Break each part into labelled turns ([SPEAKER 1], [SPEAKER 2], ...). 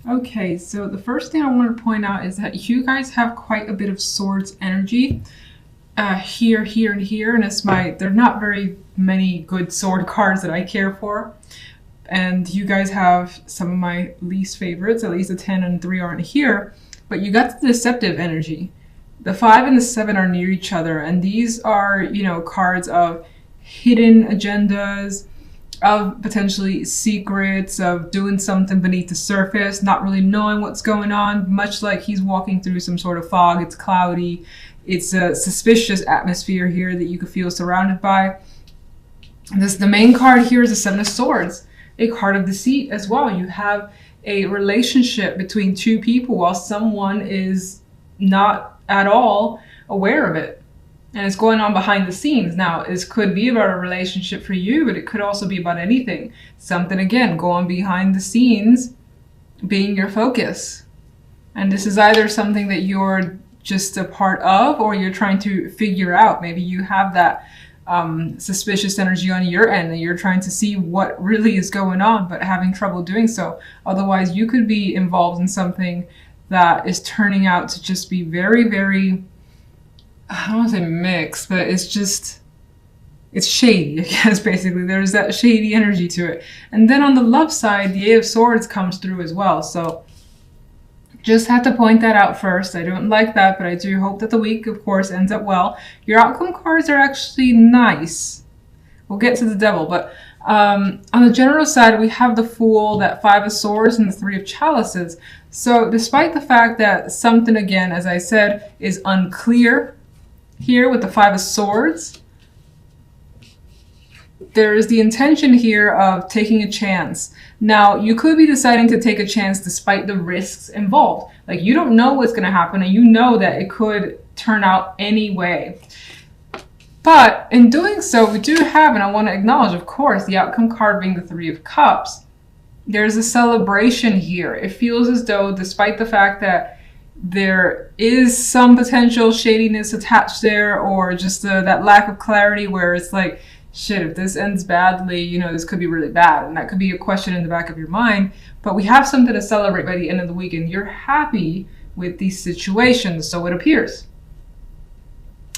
[SPEAKER 1] Okay, so the first thing I want to point out is that you guys have quite a bit of swords energy here, here, and here, and there are not very many good sword cards that I care for. And you guys have some of my least favorites, at least the 10 and 3 aren't here, but you got the deceptive energy. The 5 and the 7 are near each other, and these are, cards of hidden agendas, of potentially secrets, of doing something beneath the surface, not really knowing what's going on, much like he's walking through some sort of fog. It's cloudy. It's a suspicious atmosphere here that you could feel surrounded by. The main card here is the Seven of Swords, a card of deceit as well. You have a relationship between two people while someone is not at all aware of it. And it's going on behind the scenes. Now, this could be about a relationship for you, but it could also be about anything. Something, again, going behind the scenes, being your focus. And this is either something that you're just a part of, or you're trying to figure out. Maybe you have that suspicious energy on your end, and you're trying to see what really is going on, but having trouble doing so. Otherwise, you could be involved in something that is turning out to just be very, very, I don't want to say mixed, but it's shady, I guess, basically. There's that shady energy to it. And then on the love side, the Eight of Swords comes through as well. So just had to point that out first. I don't like that, but I do hope that the week, of course, ends up well. Your outcome cards are actually nice. We'll get to the Devil, but on the general side, we have the Fool, that 5 of Swords, and the 3 of Chalices. So despite the fact that something, again, as I said, is unclear here with the 5 of Swords, there is the intention here of taking a chance. Now, you could be deciding to take a chance despite the risks involved. Like, you don't know what's going to happen, and you know that it could turn out anyway. But in doing so, we do have, and I want to acknowledge, of course, the outcome card being the 3 of Cups. There's a celebration here. It feels as though, despite the fact that there is some potential shadiness attached there, or just that lack of clarity where it's like, shit, if this ends badly, this could be really bad. And that could be a question in the back of your mind. But we have something to celebrate by the end of the week, and you're happy with these situations, so it appears.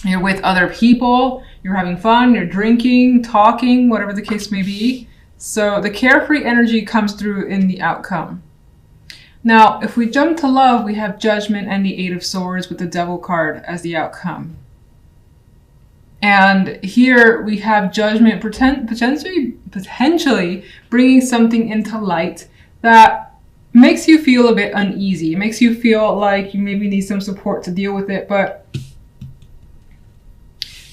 [SPEAKER 1] You're with other people, you're having fun, you're drinking, talking, whatever the case may be. So the carefree energy comes through in the outcome. Now, if we jump to love, we have Judgment and the 8 of Swords with the Devil card as the outcome. And here we have Judgment potentially bringing something into light that makes you feel a bit uneasy. It makes you feel like you maybe need some support to deal with it, but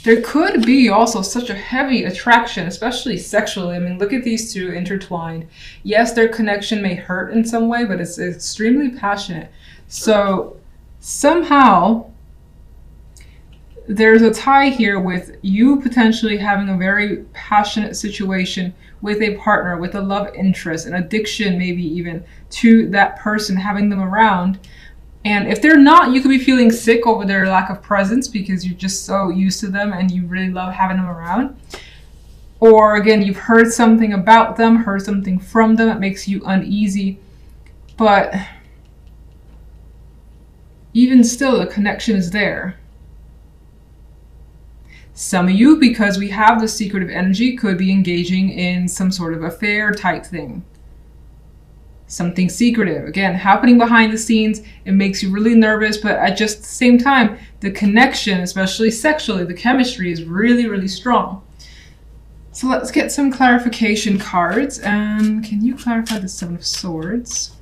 [SPEAKER 1] there could be also such a heavy attraction, especially sexually. I mean, look at these two intertwined. Yes, their connection may hurt in some way, but it's extremely passionate. So somehow there's a tie here with you potentially having a very passionate situation with a partner, with a love interest, an addiction maybe even to that person, having them around. And if they're not, you could be feeling sick over their lack of presence because you're just so used to them and you really love having them around. Or again, you've heard something about them, heard something from them that makes you uneasy. But even still, the connection is there. Some of you, because we have the secretive energy, could be engaging in some sort of affair type thing. Something secretive, again, happening behind the scenes. It makes you really nervous, but at just the same time, the connection, especially sexually, the chemistry is really, really strong. So let's get some clarification cards. Can you clarify the 7 of Swords?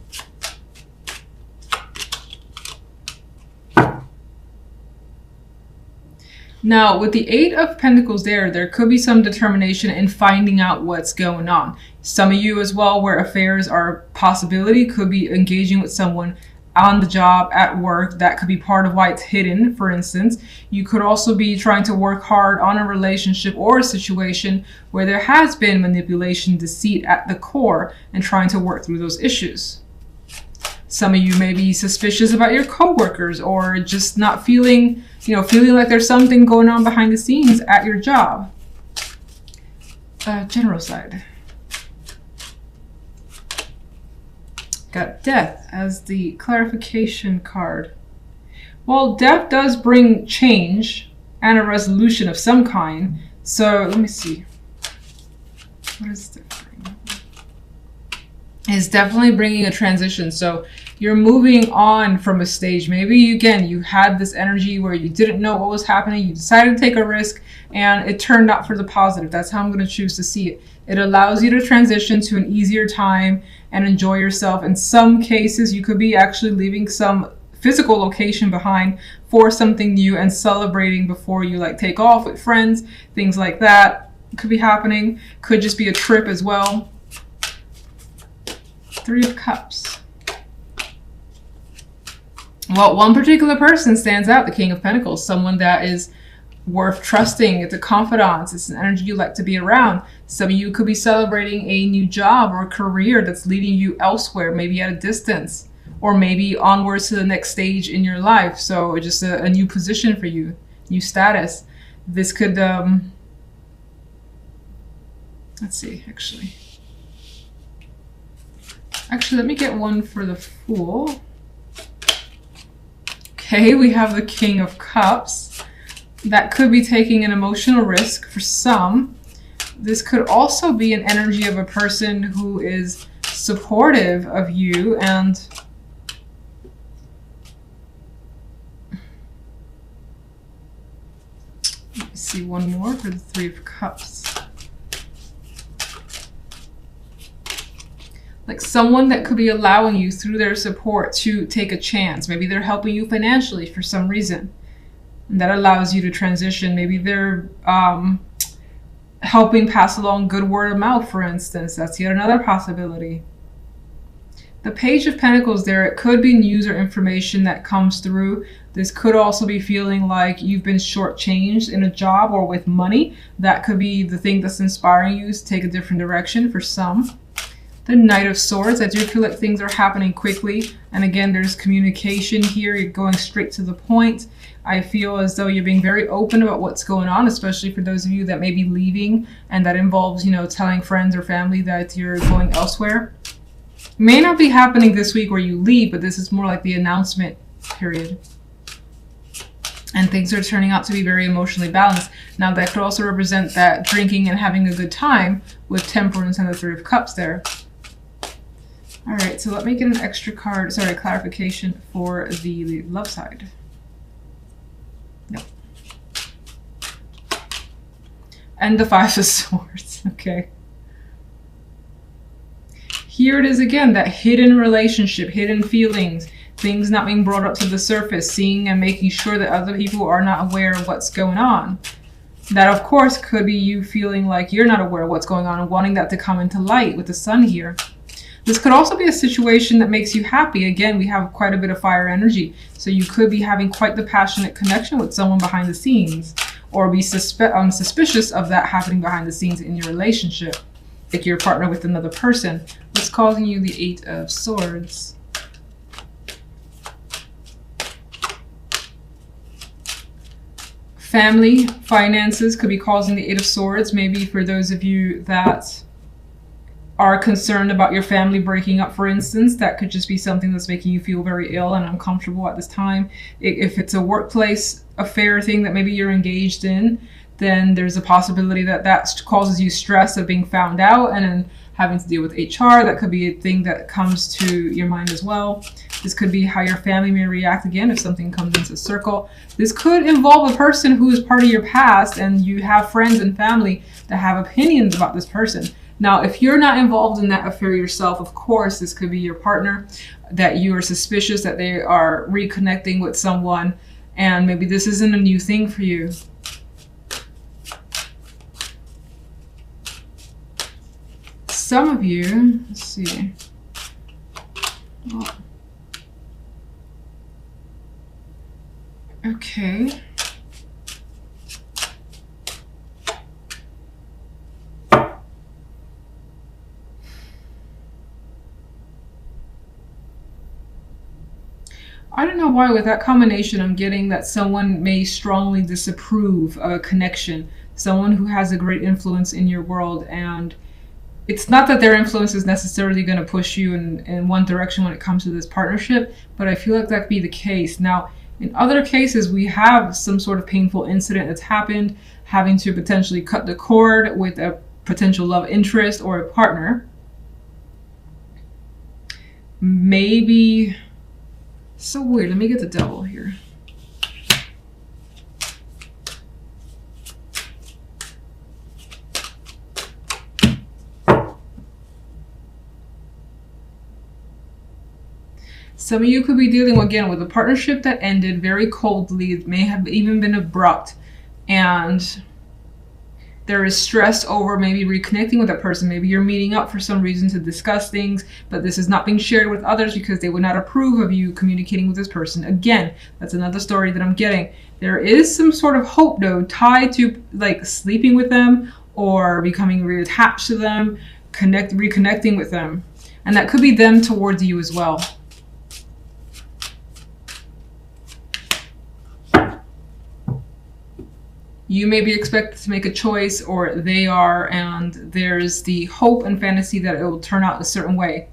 [SPEAKER 1] Now, with the 8 of Pentacles there could be some determination in finding out what's going on. Some of you as well, where affairs are a possibility, could be engaging with someone on the job, at work. That could be part of why it's hidden, for instance. You could also be trying to work hard on a relationship or a situation where there has been manipulation, deceit at the core, and trying to work through those issues. Some of you may be suspicious about your coworkers, or just not feeling like there's something going on behind the scenes at your job. General side. Got death as the clarification card. Well, death does bring change and a resolution of some kind. So let me see. What is death bringing? It's definitely bringing a transition. So you're moving on from a stage. Maybe, again, you had this energy where you didn't know what was happening. You decided to take a risk and it turned out for the positive. That's how I'm going to choose to see it. It allows you to transition to an easier time and enjoy yourself. In some cases, you could be actually leaving some physical location behind for something new and celebrating before you like take off with friends, things like that could be happening. Could just be a trip as well. 3 of Cups. Well, one particular person stands out, the King of Pentacles, someone that is worth trusting. It's a confidant. It's an energy you like to be around. Some of you could be celebrating a new job or career that's leading you elsewhere, maybe at a distance, or maybe onwards to the next stage in your life. So just a new position for you, new status. This could, let's see, actually, let me get one for the Fool. Okay, we have the King of Cups. That could be taking an emotional risk for some. This could also be an energy of a person who is supportive of you and let me see one more for the 3 of Cups. Like someone that could be allowing you through their support to take a chance. Maybe they're helping you financially for some reason. And that allows you to transition. Maybe they're helping pass along good word of mouth, for instance. That's yet another possibility. The Page of Pentacles there, it could be news or information that comes through. This could also be feeling like you've been shortchanged in a job or with money. That could be the thing that's inspiring you to take a different direction for some. The Knight of Swords, I do feel like things are happening quickly. And again, there's communication here. You're going straight to the point. I feel as though you're being very open about what's going on, especially for those of you that may be leaving, and that involves, you know, telling friends or family that you're going elsewhere. It may not be happening this week where you leave, but this is more like the announcement period. And things are turning out to be very emotionally balanced. Now that could also represent that drinking and having a good time with Temperance and the 3 of Cups there. All right, so let me get an extra card, sorry, clarification for the love side. No. And the 5 of Swords, okay. Here it is again, that hidden relationship, hidden feelings, things not being brought up to the surface, seeing and making sure that other people are not aware of what's going on. That, of course, could be you feeling like you're not aware of what's going on and wanting that to come into light with the Sun here. This could also be a situation that makes you happy. Again, we have quite a bit of fire energy. So you could be having quite the passionate connection with someone behind the scenes, or be suspicious of that happening behind the scenes in your relationship. Like your partner with another person. What's causing you the 8 of Swords? Family, finances could be causing the 8 of Swords. Maybe for those of you that are concerned about your family breaking up, for instance, that could just be something that's making you feel very ill and uncomfortable at this time. If it's a workplace affair thing that maybe you're engaged in, then there's a possibility that that causes you stress of being found out and then having to deal with HR. That could be a thing that comes to your mind as well. This could be how your family may react again if something comes into circle. This could involve a person who is part of your past and you have friends and family that have opinions about this person. Now, if you're not involved in that affair yourself, of course, this could be your partner, that you are suspicious that they are reconnecting with someone, and maybe this isn't a new thing for you. Some of you, let's see. Oh. Okay. I don't know why with that combination I'm getting that someone may strongly disapprove of a connection. Someone who has a great influence in your world, and it's not that their influence is necessarily going to push you in one direction when it comes to this partnership, but I feel like that could be the case. Now, in other cases, we have some sort of painful incident that's happened, having to potentially cut the cord with a potential love interest or a partner. Maybe, so weird, let me get the devil here. Some of you could be dealing again with a partnership that ended very coldly. It may have even been abrupt, and there is stress over maybe reconnecting with that person. Maybe you're meeting up for some reason to discuss things, but this is not being shared with others because they would not approve of you communicating with this person. Again, that's another story that I'm getting. There is some sort of hope though tied to like sleeping with them or becoming reattached to them, reconnecting with them. And that could be them towards you as well. You may be expected to make a choice, or they are, and there's the hope and fantasy that it will turn out a certain way.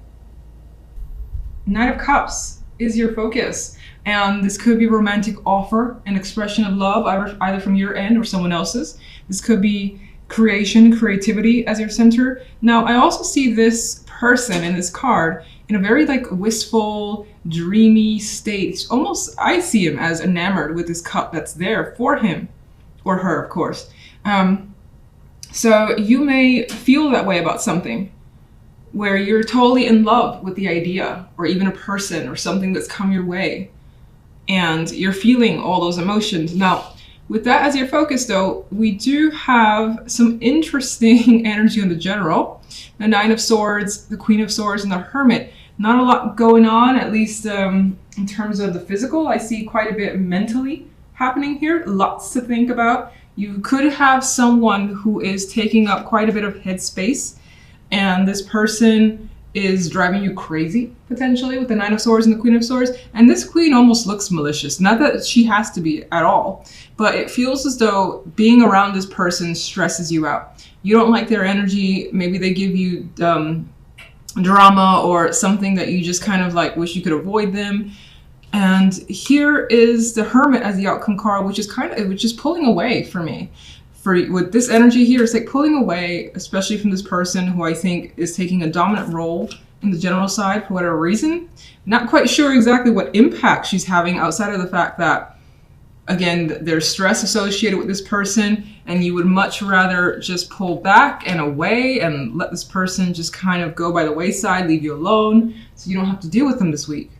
[SPEAKER 1] Knight of Cups is your focus, and this could be a romantic offer, an expression of love, either from your end or someone else's. This could be creation, creativity as your center. Now, I also see this person in this card in a very like wistful, dreamy state. Almost, I see him as enamored with this cup that's there for him. Or her, of course. So you may feel that way about something where you're totally in love with the idea or even a person or something that's come your way, and you're feeling all those emotions. Now, with that as your focus though, we do have some interesting energy on the general, the Nine of Swords, the Queen of Swords, and the Hermit. Not a lot going on, at least in terms of the physical. I see quite a bit mentally happening here, lots to think about. You could have someone who is taking up quite a bit of headspace, and this person is driving you crazy, potentially, with the Nine of Swords and the Queen of Swords. And this queen almost looks malicious. Not that she has to be at all, but it feels as though being around this person stresses you out. You don't like their energy. Maybe they give you drama or something that you just kind of like wish you could avoid them. And here is the Hermit as the outcome card, which is pulling away for me. With this energy here, it's like pulling away, especially from this person who I think is taking a dominant role in the general side for whatever reason. Not quite sure exactly what impact she's having outside of the fact that, again, there's stress associated with this person, and you would much rather just pull back and away and let this person just kind of go by the wayside, leave you alone, so you don't have to deal with them this week.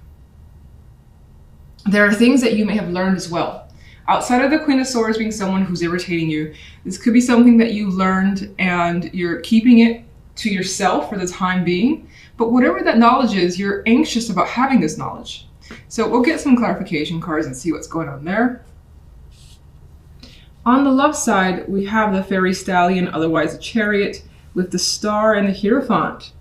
[SPEAKER 1] There are things that you may have learned as well. Outside of the Queen of Swords being someone who's irritating you, this could be something that you learned and you're keeping it to yourself for the time being. But whatever that knowledge is, you're anxious about having this knowledge. So we'll get some clarification cards and see what's going on there. On the love side, we have the Fairy Stallion, otherwise a Chariot, with the Star and the Hierophant.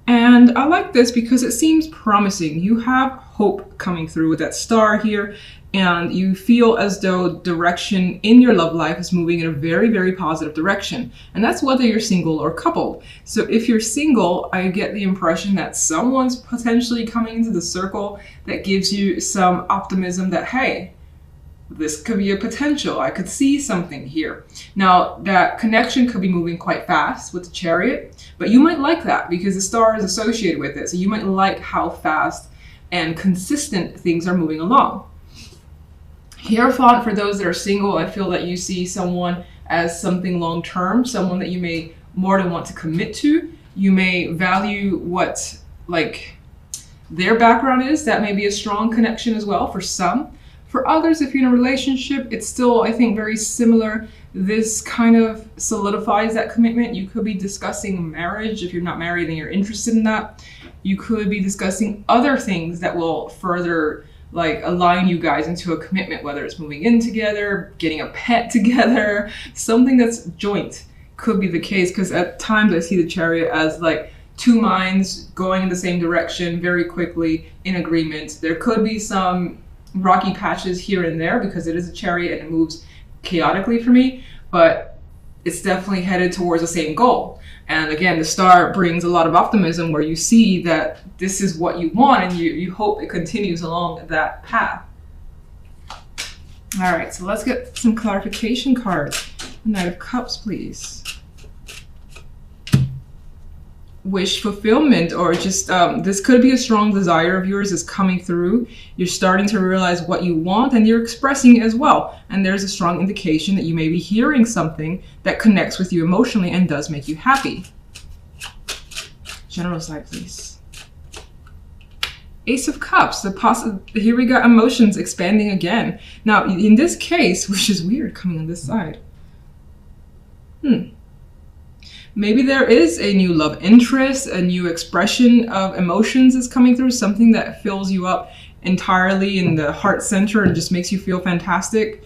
[SPEAKER 1] And I like this because it seems promising. You have hope coming through with that star here, and you feel as though direction in your love life is moving in a very, very positive direction. And that's whether you're single or coupled. So if you're single, I get the impression that someone's potentially coming into the circle that gives you some optimism that, hey, this could be a potential. I could see something here. Now, that connection could be moving quite fast with the Chariot, but you might like that because the star is associated with it. So you might like how fast and consistent things are moving along. Hierophant, for those that are single, I feel that you see someone as something long-term, someone that you may more than want to commit to. You may value what their background is. That may be a strong connection as well for some. For others, if you're in a relationship, it's still, I think, very similar. This kind of solidifies that commitment. You could be discussing marriage. If you're not married and you're interested in that, you could be discussing other things that will further align you guys into a commitment, whether it's moving in together, getting a pet together, something that's joint could be the case, because at times I see the Chariot as two minds going in the same direction very quickly in agreement. There could be some rocky patches here and there because it is a Chariot and it moves chaotically for me, but it's definitely headed towards the same goal. And again, the star brings a lot of optimism where you see that this is what you want and you hope it continues along that path. All right, so let's get some clarification cards. Knight of Cups, please. Wish fulfillment, or just this could be a strong desire of yours is coming through. You're starting to realize what you want and you're expressing it as well. And there's a strong indication that you may be hearing something that connects with you emotionally and does make you happy. General side, please. Ace of Cups. Here we got emotions expanding again. Now, in this case, which is weird coming on this side. Maybe there is a new love interest, a new expression of emotions is coming through, something that fills you up entirely in the heart center and just makes you feel fantastic.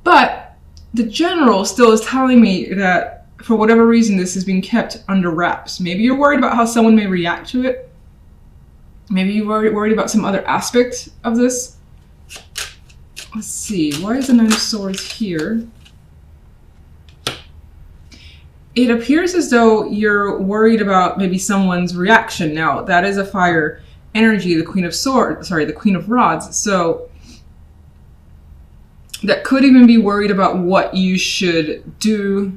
[SPEAKER 1] But the general still is telling me that for whatever reason, this is being kept under wraps. Maybe you're worried about how someone may react to it. Maybe you're worried about some other aspect of this. Let's see, why is the Nine of Swords here? It appears as though you're worried about maybe someone's reaction. Now, that is a fire energy, the Queen of Swords, sorry, the Queen of Rods. So that could even be worried about what you should do,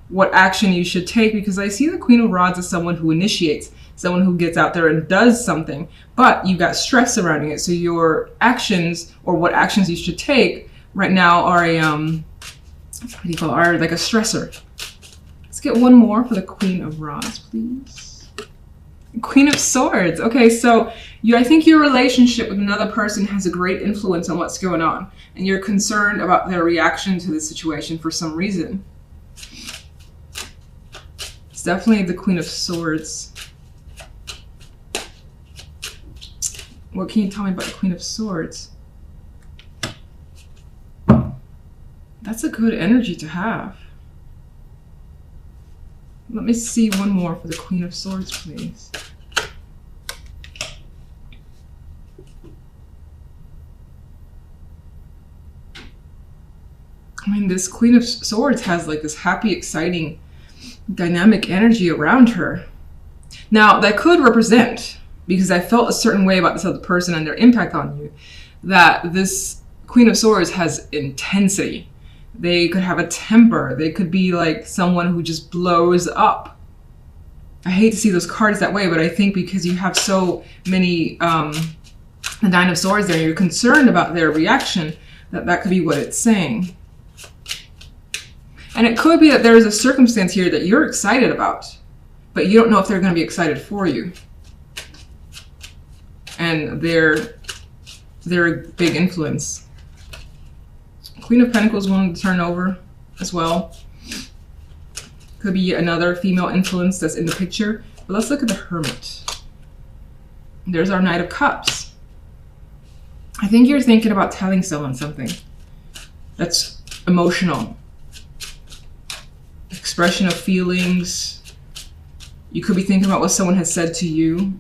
[SPEAKER 1] what action you should take, because I see the Queen of Rods as someone who initiates, someone who gets out there and does something, but you got stress surrounding it. So your actions, or what actions you should take right now, are a, what do you call it, are like a stressor. Let's get one more for the Queen of Rods, please. Queen of Swords. Okay, so I think your relationship with another person has a great influence on what's going on, and you're concerned about their reaction to the situation for some reason. It's definitely the Queen of Swords. What can you tell me about the Queen of Swords? That's a good energy to have. Let me see one more for the Queen of Swords, please. I mean, this Queen of Swords has like this happy, exciting, dynamic energy around her. Now, that could represent, because I felt a certain way about this other person and their impact on you, that this Queen of Swords has intensity. They could have a temper. They could be like someone who just blows up. I hate to see those cards that way, but I think because you have so many, the Nine of Swords there, you're concerned about their reaction, that could be what it's saying. And it could be that there is a circumstance here that you're excited about, but you don't know if they're going to be excited for you. And they're a big influence. Queen of Pentacles wanting to turn over as well. Could be another female influence that's in the picture. But let's look at the Hermit. There's our Knight of Cups. I think you're thinking about telling someone something that's emotional. Expression of feelings. You could be thinking about what someone has said to you.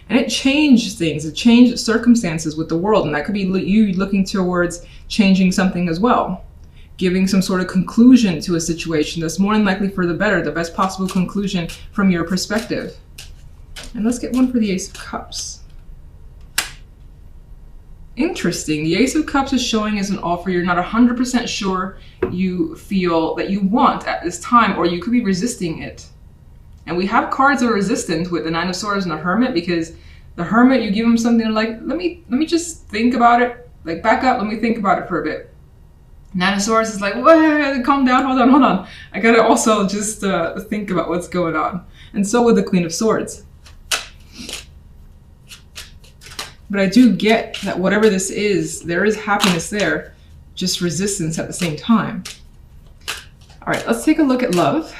[SPEAKER 1] And it changed things, it changed circumstances with the world, and that could be you looking towards changing something as well. Giving some sort of conclusion to a situation that's more than likely for the better, the best possible conclusion from your perspective. And let's get one for the Ace of Cups. Interesting, the Ace of Cups is showing as an offer you're not 100% sure you feel that you want at this time, or you could be resisting it. And we have cards that are resistant with the Nine of Swords and the Hermit, because the Hermit, you give them something like, let me just think about it. Like, back up, let me think about it for a bit. Nine of Swords is like, whoa, calm down, hold on. I gotta also just think about what's going on. And so with the Queen of Swords. But I do get that whatever this is, there is happiness there, just resistance at the same time. All right, let's take a look at love.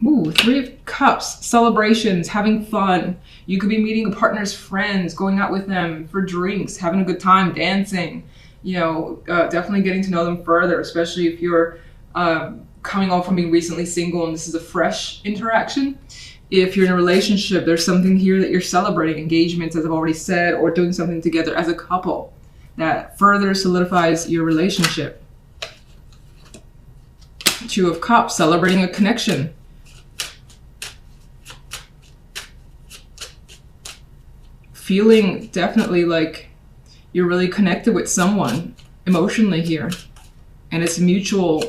[SPEAKER 1] Ooh, Three of Cups, celebrations, having fun. You could be meeting a partner's friends, going out with them for drinks, having a good time, dancing, definitely getting to know them further, especially if you're coming off from being recently single and this is a fresh interaction. If you're in a relationship, there's something here that you're celebrating, engagements, as I've already said, or doing something together as a couple. that further solidifies your relationship. Two of Cups, celebrating a connection. Feeling definitely like you're really connected with someone emotionally here. And it's mutual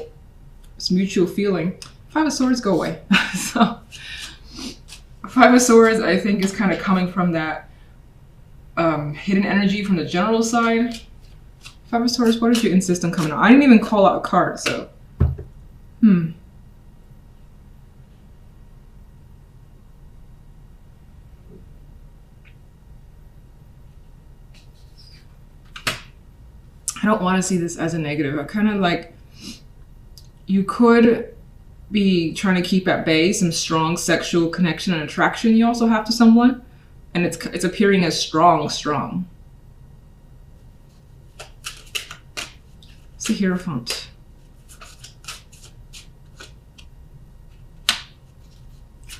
[SPEAKER 1] feeling. Five of Swords, go away. So, Five of Swords, I think, is kind of coming from that hidden energy from the general side. Five of Swords, what did you insist on coming out? I didn't even call out a card, so. I don't want to see this as a negative. I kind of like, you could be trying to keep at bay some strong sexual connection and attraction you also have to someone. And it's appearing as strong. It's the Hierophant.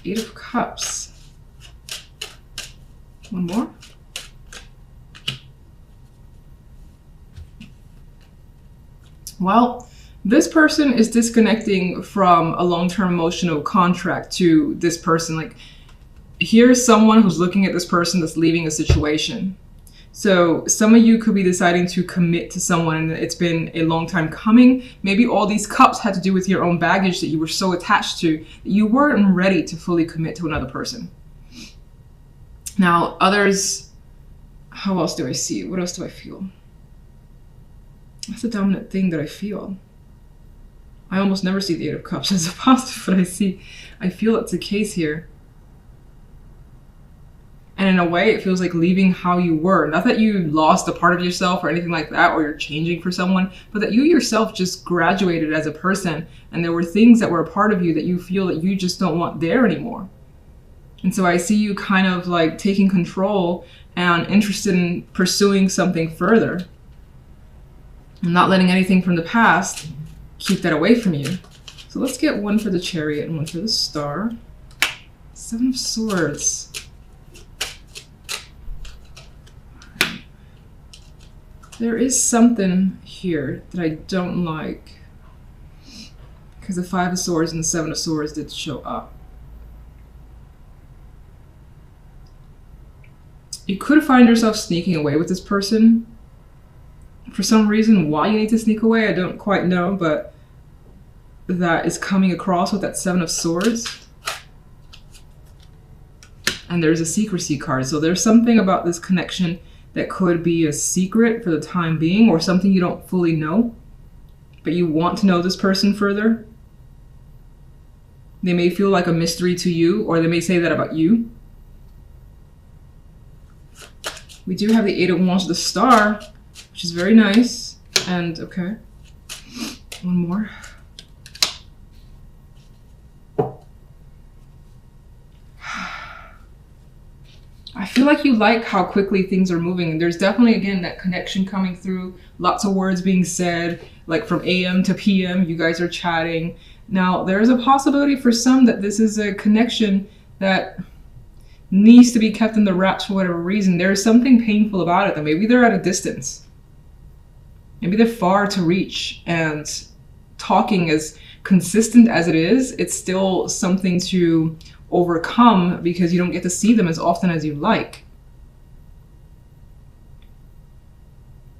[SPEAKER 1] Eight of Cups. One more. Well, this person is disconnecting from a long-term emotional contract to this person. Like, here's someone who's looking at this person that's leaving a situation. So some of you could be deciding to commit to someone and it's been a long time coming. Maybe all these cups had to do with your own baggage that you were so attached to that you weren't ready to fully commit to another person. Now, others, how else do I see it? What else do I feel? That's the dominant thing that I feel. I almost never see the Eight of Cups as a positive, but I feel it's the case here. And in a way, it feels like leaving how you were. Not that you lost a part of yourself or anything like that, or you're changing for someone, but that you yourself just graduated as a person, and there were things that were a part of you that you feel that you just don't want there anymore. And so I see you kind of like taking control and interested in pursuing something further. And not letting anything from the past keep that away from you. So let's get one for the Chariot and one for the Star. Seven of Swords. There is something here that I don't like, because the Five of Swords and the Seven of Swords did show up. You could find yourself sneaking away with this person. For some reason, why you need to sneak away, I don't quite know, but that is coming across with that Seven of Swords. And there's a secrecy card. So there's something about this connection that could be a secret for the time being, or something you don't fully know, but you want to know this person further. They may feel like a mystery to you, or they may say that about you. We do have the Eight of Wands with the Star, which is very nice. And okay, one more. I feel like you like how quickly things are moving. There's definitely, again, that connection coming through. Lots of words being said, like from AM to PM, you guys are chatting. Now, there's a possibility for some that this is a connection that needs to be kept in the wraps for whatever reason. There's something painful about it, that maybe they're at a distance. Maybe they're far to reach, and talking, as consistent as it is, it's still something to overcome because you don't get to see them as often as you like.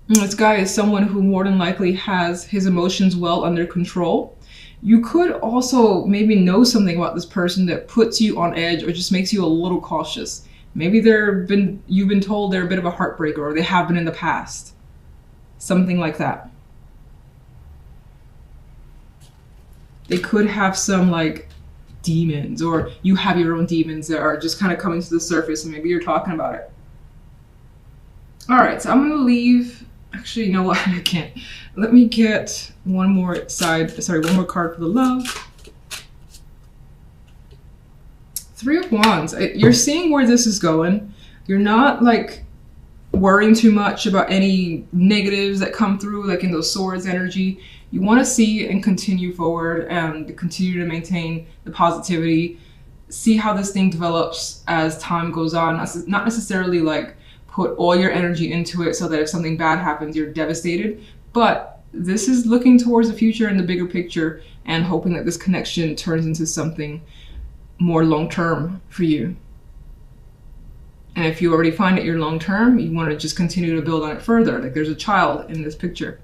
[SPEAKER 1] And this guy is someone who more than likely has his emotions well under control. You could also maybe know something about this person that puts you on edge or just makes you a little cautious. Maybe you've been told they're a bit of a heartbreaker, or they have been in the past. Something like that. They could have some like demons, or you have your own demons that are just kind of coming to the surface, and maybe you're talking about it. All right, so I'm gonna leave. Actually, you know what? I can't. Let me get one more card for the love. Three of Wands. You're seeing where this is going. You're not like worrying too much about any negatives that come through, like in those swords energy. You want to see and continue forward and continue to maintain the positivity. See how this thing develops as time goes on. Not necessarily like put all your energy into it so that if something bad happens, you're devastated. But this is looking towards the future and the bigger picture and hoping that this connection turns into something more long-term for you. And if you already find it your long-term, you want to just continue to build on it further. Like there's a child in this picture.